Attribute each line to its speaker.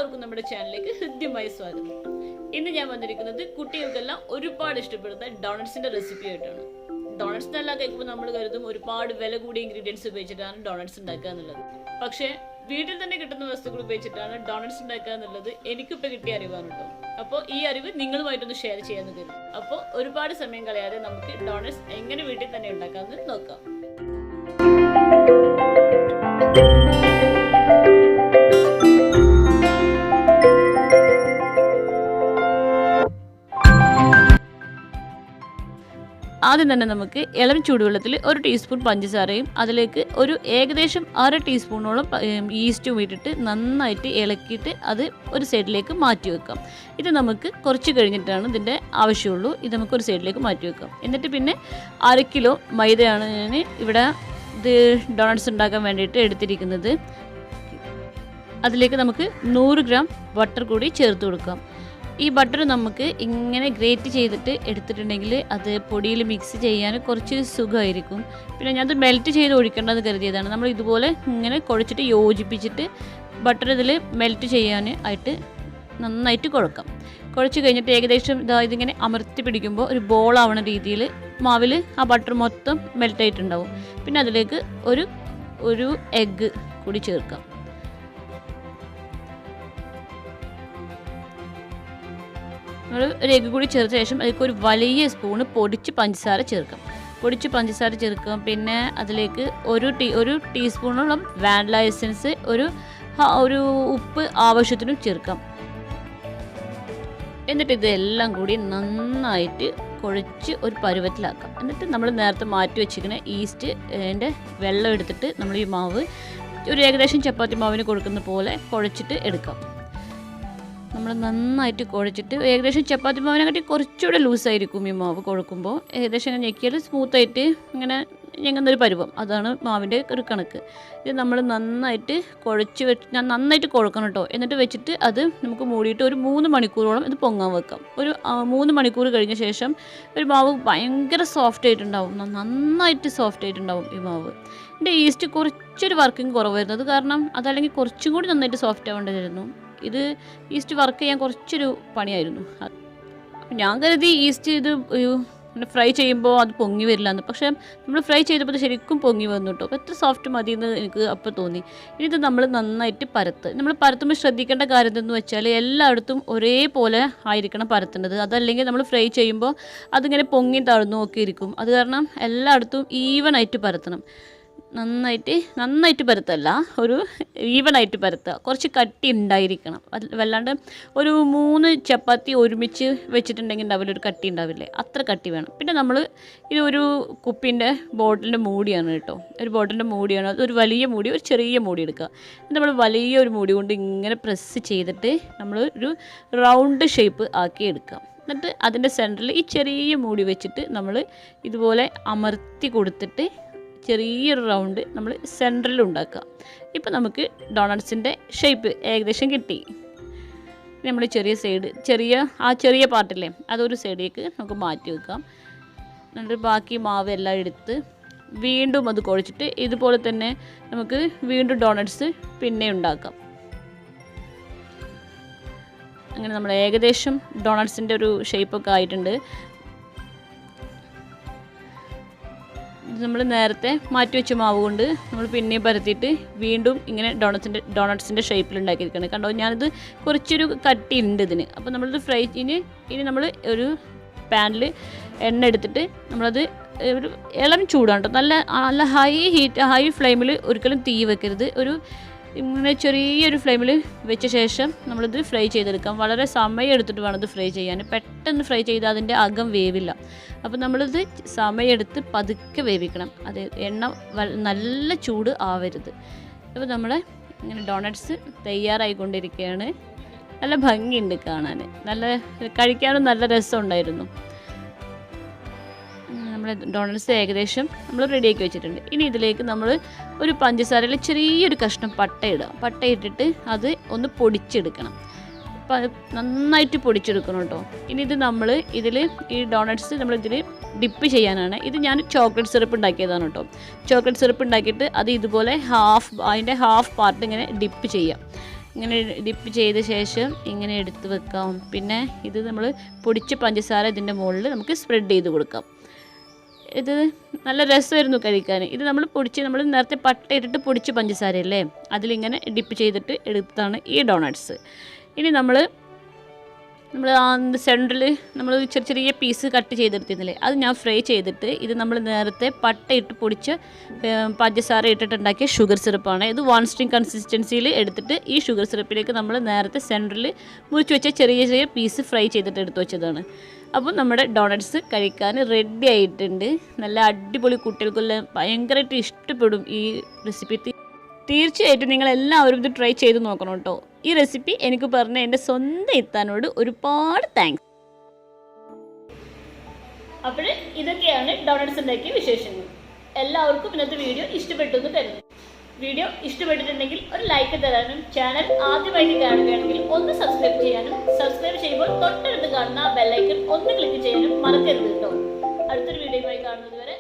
Speaker 1: എല്ലാവർക്കും നമ്മുടെ ചാനലിലേക്ക് ഹൃദ്യമായ സ്വാഗതം. ഇന്ന് ഞാൻ വന്നിരിക്കുന്നത് കുട്ടികൾക്കെല്ലാം ഒരുപാട് ഇഷ്ടപ്പെടുന്ന ഡോണറ്റ്സിന്റെ റെസിപ്പി ആയിട്ടാണ്. ഡോണറ്റ്സ് എന്നെല്ലാം കേൾക്കുമ്പോൾ നമ്മൾ കരുതും ഒരുപാട് വില കൂടിയ ഇൻഗ്രീഡിയൻസ് ഉപയോഗിച്ചിട്ടാണ് ഡോണറ്റ്സ് ഉണ്ടാക്കുക എന്നുള്ളത്. പക്ഷേ വീട്ടിൽ തന്നെ കിട്ടുന്ന വസ്തുക്കൾ ഉപയോഗിച്ചിട്ടാണ് ഡോണറ്റ്സ് ഉണ്ടാക്കുക എന്നുള്ളത് എനിക്കിപ്പോൾ കിട്ടിയ അറിവാണ് കേട്ടോ. അപ്പോൾ ഈ അറിവ് നിങ്ങളുമായിട്ടൊന്ന് ഷെയർ ചെയ്യാമെന്ന് കരുതും. അപ്പോൾ ഒരുപാട് സമയം കളയാതെ നമുക്ക് ഡോണറ്റ്സ് എങ്ങനെ വീട്ടിൽ തന്നെ ഉണ്ടാക്കാമെന്ന് നോക്കാം. ആദ്യം തന്നെ നമുക്ക് ഇളം ചൂടുവെള്ളത്തിൽ 1 ടീസ്പൂൺ പഞ്ചസാരയും അതിലേക്ക് ഒരു ഏകദേശം 1/2 ടീസ്പൂണോളം ഈസ്റ്റും ഇട്ടിട്ട് നന്നായിട്ട് ഇളക്കിയിട്ട് അത് ഒരു സൈഡിലേക്ക് മാറ്റി വെക്കാം. ഇത് നമുക്ക് കുറച്ച് കഴിഞ്ഞിട്ടാണ് ഇതിൻ്റെ ആവശ്യമുള്ളൂ. ഇത് നമുക്ക് ഒരു സൈഡിലേക്ക് മാറ്റി വെക്കാം. എന്നിട്ട് പിന്നെ 1/2 കിലോ മൈദയാണ് ഞാൻ ഇവിടെ ഇത് ഡോണറ്റ്സ് ഉണ്ടാക്കാൻ വേണ്ടിയിട്ട് എടുത്തിരിക്കുന്നത്. അതിലേക്ക് നമുക്ക് 100 ഗ്രാം ബട്ടർ കൂടി ചേർത്ത് കൊടുക്കാം. ഈ ബട്ടർ നമുക്ക് ഇങ്ങനെ ഗ്രേറ്റ് ചെയ്തിട്ട് എടുത്തിട്ടുണ്ടെങ്കിൽ അത് പൊടിയിൽ മിക്സ് ചെയ്യാൻ കുറച്ച് സുഖമായിരിക്കും. പിന്നെ ഞാനത് മെൽറ്റ് ചെയ്ത് ഒഴിക്കേണ്ടതെന്ന് കരുതിയതാണ്. നമ്മൾ ഇതുപോലെ ഇങ്ങനെ കുഴച്ചിട്ട് യോജിപ്പിച്ചിട്ട് ബട്ടർ ഇതിൽ മെൽറ്റ് ചെയ്യാൻ ആയിട്ട് നന്നായിട്ട് കുഴക്കാം. കുഴച്ച് കഴിഞ്ഞിട്ട് ഏകദേശം ഇതിങ്ങനെ അമർത്തി പിടിക്കുമ്പോൾ ഒരു ബോളാവണ രീതിയിൽ മാവിൽ ആ ബട്ടർ മൊത്തം മെൽറ്റായിട്ടുണ്ടാവും. പിന്നെ അതിലേക്ക് ഒരു എഗ്ഗ് കൂടി ചേർക്കാം. ഒരു എഗ്ഗ് കൂടി ചേർത്ത ശേഷം അതിലേക്ക് ഒരു വലിയ സ്പൂണ് പൊടിച്ച് പഞ്ചസാര ചേർക്കാം. പിന്നെ അതിലേക്ക് ഒരു ടീസ്പൂണോളം വാനില എസൻസ്, ഒരു ഉപ്പ് ആവശ്യത്തിനും ചേർക്കാം. എന്നിട്ട് ഇതെല്ലാം കൂടി നന്നായിട്ട് കുഴച്ച് ഒരു പരുവത്തിലാക്കാം. എന്നിട്ട് നമ്മൾ നേരത്തെ മാറ്റി വെച്ചിരിക്കുന്ന ഈസ്റ്റിൻ്റെ വെള്ളം എടുത്തിട്ട് നമ്മൾ ഈ മാവ് ഒരു ഏകദേശം ചപ്പാത്തി മാവിന് കൊടുക്കുന്ന പോലെ കുഴച്ചിട്ട് എടുക്കാം. നമ്മൾ നന്നായിട്ട് കുഴച്ചിട്ട് ഏകദേശം ചപ്പാത്തി മാവിനെക്കാട്ടി കുറച്ചുകൂടെ ലൂസായിരിക്കും ഈ മാവ് കുഴക്കുമ്പോൾ. ഏകദേശം ഞെക്കിയാൽ സ്മൂത്തായിട്ട് ഇങ്ങനെ ഞെങ്ങുന്നൊരു പരുവം, അതാണ് മാവിൻ്റെ ഒരു കണക്ക്. ഇത് നമ്മൾ നന്നായിട്ട് നന്നായിട്ട് കുഴക്കണം കേട്ടോ. എന്നിട്ട് വെച്ചിട്ട് അത് നമുക്ക് മൂടിയിട്ട് ഒരു 3 മണിക്കൂറോളം ഇത് പൊങ്ങാൻ വെക്കാം. ഒരു 3 മണിക്കൂർ കഴിഞ്ഞ ശേഷം ഒരു മാവ് ഭയങ്കര സോഫ്റ്റ് ആയിട്ടുണ്ടാവും, നന്നായിട്ട് സോഫ്റ്റ് ആയിട്ടുണ്ടാവും ഈ മാവ്. എൻ്റെ ഈസ്റ്റ് കുറച്ചൊരു വർക്കിംഗ് കുറവായിരുന്നു. അത് കാരണം അതല്ലെങ്കിൽ കുറച്ചും കൂടി നന്നായിട്ട് സോഫ്റ്റ് ആവേണ്ടതായിരുന്നു. ഇത് ഈസ്റ്റ് വർക്ക് ചെയ്യാൻ കുറച്ചൊരു പണിയായിരുന്നു. അപ്പം ഞാൻ കരുതി ഈസ്റ്റ് ഇത് ഫ്രൈ ചെയ്യുമ്പോൾ അത് പൊങ്ങി വരില്ല എന്ന്. പക്ഷേ നമ്മൾ ഫ്രൈ ചെയ്തപ്പോൾ ശരിക്കും പൊങ്ങി വന്നു കേട്ടോ. അപ്പോൾ എത്ര സോഫ്റ്റ് മതി എന്ന് എനിക്ക് അപ്പോൾ തോന്നി. ഇനി ഇത് നമ്മൾ നന്നായിട്ട് നമ്മൾ പരത്തുമ്പോൾ ശ്രദ്ധിക്കേണ്ട കാര്യം എന്തെന്ന് വെച്ചാൽ എല്ലായിടത്തും ഒരേപോലെ ആയിരിക്കണം പരത്തേണ്ടത്. അതല്ലെങ്കിൽ നമ്മൾ ഫ്രൈ ചെയ്യുമ്പോൾ അതിങ്ങനെ പൊങ്ങി താഴ്ന്നു ഒക്കെ ഇരിക്കും. അത് കാരണം എല്ലായിടത്തും ഈവനായിട്ട് പരത്തണം. നന്നായിട്ട് പരത്തല്ല, ഒരു ഈവനായിട്ട് പരത്തുക. കുറച്ച് കട്ടി ഉണ്ടായിരിക്കണം. വല്ലാണ്ട് ഒരു 3 ചപ്പാത്തി ഒരുമിച്ച് വെച്ചിട്ടുണ്ടെങ്കിൽ ഉണ്ടാവില്ല, ഒരു കട്ടി ഉണ്ടാവില്ലേ, അത്ര കട്ടി വേണം. പിന്നെ നമ്മൾ ഇതൊരു കുപ്പിൻ്റെ ബോട്ടിലിൻ്റെ മൂടിയാണ് കേട്ടോ. ഒരു ബോട്ടിലിൻ്റെ മൂടിയാണ്. അതൊരു വലിയ മൂടി, ഒരു ചെറിയ മൂടി എടുക്കുക. നമ്മൾ വലിയൊരു മൂടി കൊണ്ട് ഇങ്ങനെ പ്രസ് ചെയ്തിട്ട് നമ്മൾ ഒരു റൗണ്ട് ഷേപ്പ് ആക്കി എടുക്കാം. എന്നിട്ട് അതിൻ്റെ സെൻറ്ററിൽ ഈ ചെറിയ മൂടി വെച്ചിട്ട് നമ്മൾ ഇതുപോലെ അമർത്തി കൊടുത്തിട്ട് ചെറിയൊരു റൗണ്ട് നമ്മൾ സെൻറ്ററിൽ ഉണ്ടാക്കുക. ഇപ്പോൾ നമുക്ക് ഡോണറ്റ്സിൻ്റെ ഷേപ്പ് ഏകദേശം കിട്ടി. നമ്മൾ ചെറിയ പാർട്ടില്ലേ അതൊരു സൈഡിലേക്ക് നമുക്ക് മാറ്റി വെക്കാം. എന്നിട്ട് ബാക്കി മാവ് എല്ലാം എടുത്ത് വീണ്ടും അത് കുഴച്ചിട്ട് ഇതുപോലെ തന്നെ നമുക്ക് വീണ്ടും ഡോണറ്റ്സ് പിന്നെ ഉണ്ടാക്കാം. അങ്ങനെ നമ്മൾ ഏകദേശം ഡോണറ്റ്സിൻ്റെ ഒരു ഷേപ്പൊക്കെ ആയിട്ടുണ്ട്. നമ്മൾ നേരത്തെ മാറ്റി വെച്ച മാവ് കൊണ്ട് നമ്മൾ പിന്നെയും പരത്തിയിട്ട് വീണ്ടും ഇങ്ങനെ ഡോണറ്റ്സിൻ്റെ ഷേപ്പിൽ ഉണ്ടാക്കിയിരിക്കുകയാണ്. കണ്ടോ, ഞാനിത് കുറച്ചൊരു കട്ടി ഉണ്ട് ഇതിന്. അപ്പോൾ നമ്മളിത് ഇനി നമ്മൾ ഒരു പാനിൽ എണ്ണ എടുത്തിട്ട് നമ്മളത് ഒരു ഇളം ചൂടാണ് കേട്ടോ. നല്ല ഹൈ ഫ്ലെയിമിൽ ഒരിക്കലും തീ വെക്കരുത്. ഇങ്ങനെ ചെറിയൊരു ഫ്ലെയിമിൽ വെച്ച ശേഷം നമ്മളിത് ഫ്രൈ ചെയ്തെടുക്കാം. വളരെ സമയം എടുത്തിട്ട് വേണം ഇത് ഫ്രൈ ചെയ്യാൻ. പെട്ടെന്ന് ഫ്രൈ ചെയ്താൽ അതിൻ്റെ അകം വേവില്ല. അപ്പോൾ നമ്മളിത് സമയമെടുത്ത് പതുക്കെ വേവിക്കണം. അത് എണ്ണ നല്ല ചൂട് ആവരുത്. അപ്പോൾ നമ്മൾ ഇങ്ങനെ ഡോണറ്റ്സ് തയ്യാറായിക്കൊണ്ടിരിക്കുകയാണ്. നല്ല ഭംഗിയുണ്ട് കാണാൻ, കഴിക്കാനും നല്ല രസമുണ്ടായിരുന്നു. നമ്മുടെ ഡോണറ്റ്സ് ഏകദേശം നമ്മൾ റെഡിയാക്കി വെച്ചിട്ടുണ്ട്. ഇനി ഇതിലേക്ക് നമ്മൾ ഒരു പഞ്ചസാരയിൽ ചെറിയൊരു കഷ്ണം പട്ട ഇട്ടിട്ട് അത് ഒന്ന് പൊടിച്ചെടുക്കണം. നന്നായിട്ട് പൊടിച്ചെടുക്കണം കേട്ടോ. ഇനി ഇത് നമ്മൾ ഈ ഡോണറ്റ്സ് നമ്മളിതിൽ ഡിപ്പ് ചെയ്യാനാണ്. ഇത് ഞാൻ ചോക്ലേറ്റ് സിറപ്പ് ഉണ്ടാക്കിയതാണ് കേട്ടോ. ചോക്ലേറ്റ് സിറപ്പ് ഉണ്ടാക്കിയിട്ട് അത് ഇതുപോലെ അതിൻ്റെ ഹാഫ് പാർട്ട് ഇങ്ങനെ ഡിപ്പ് ചെയ്യാം. ഇങ്ങനെ ഡിപ്പ് ചെയ്ത ശേഷം ഇങ്ങനെ എടുത്ത് വെക്കാം. പിന്നെ ഇത് നമ്മൾ പൊടിച്ച പഞ്ചസാര ഇതിൻ്റെ മുകളിൽ നമുക്ക് സ്പ്രെഡ് ചെയ്ത് കൊടുക്കാം. ഇത് നല്ല രസമായിരുന്നു കഴിക്കാൻ. ഇത് നമ്മൾ നേരത്തെ പട്ട ഇട്ടിട്ട് പൊടിച്ച പഞ്ചസാരയല്ലേ, അതിലിങ്ങനെ ഡിപ്പ് ചെയ്തിട്ട് എടുത്താണ് ഈ ഡോണട്ട്സ്. ഇനി നമ്മൾ സെൻറ്ററിൽ നമ്മൾ ചെറിയ പീസ് കട്ട് ചെയ്തെടുത്തിരുന്നില്ലേ, അത് ഞാൻ ഫ്രൈ ചെയ്തിട്ട് ഇത് നമ്മൾ നേരത്തെ പട്ട ഇട്ട് പൊടിച്ച് പഞ്ചസാര ഇട്ടിട്ടുണ്ടാക്കിയ ഷുഗർ സിറപ്പാണ്. ഇത് 1 സ്ട്രിങ് കൺസിസ്റ്റൻസിയിൽ എടുത്തിട്ട് ഈ ഷുഗർ സിറപ്പിലേക്ക് നമ്മൾ നേരത്തെ സെൻറ്ററിൽ മുറിച്ച് വെച്ച ചെറിയ പീസ് ഫ്രൈ ചെയ്തിട്ട് എടുത്ത് വെച്ചതാണ്. അപ്പോൾ നമ്മുടെ ഡോണട്ട്സ് കഴിക്കാൻ റെഡി ആയിട്ടുണ്ട്. നല്ല അടിപൊളി, കുട്ടികൾക്കെല്ലാം ഭയങ്കരമായിട്ട് ഇഷ്ടപ്പെടും ഈ റെസിപ്പി. തീർച്ചയായിട്ടും നിങ്ങളെല്ലാവരും ഇത് ട്രൈ ചെയ്ത് നോക്കണം കേട്ടോ. ഈ റെസിപ്പി എനിക്ക് പറഞ്ഞ എൻ്റെ സ്വന്തം ഇത്താനോട് ഒരുപാട് താങ്ക്സ്. അപ്പോൾ ഇതൊക്കെയാണ് ഡോണട്ട്സ് ഉണ്ടാക്കിയ വിശേഷങ്ങൾ. എല്ലാവർക്കും ഇന്നത്തെ വീഡിയോ ഇഷ്ടപ്പെട്ടു എന്ന് കരുതുന്നു. വീഡിയോ ഇഷ്ടപ്പെട്ടിട്ടുണ്ടെങ്കിൽ ഒരു ലൈക്ക് തരാനും, ചാനൽ ആദ്യമായിട്ട് കാണുകയാണെങ്കിൽ ഒന്ന് സബ്സ്ക്രൈബ് ചെയ്യാനും, സബ്സ്ക്രൈബ് ചെയ്യുമ്പോൾ തൊട്ടടുത്ത് കാണുന്ന ബെല്ലൈക്കൺ ഒന്ന് ക്ലിക്ക് ചെയ്യാനും മറക്കരുത് കേട്ടോ. അടുത്തൊരു വീഡിയോയുമായി കാണുന്നത് വരെ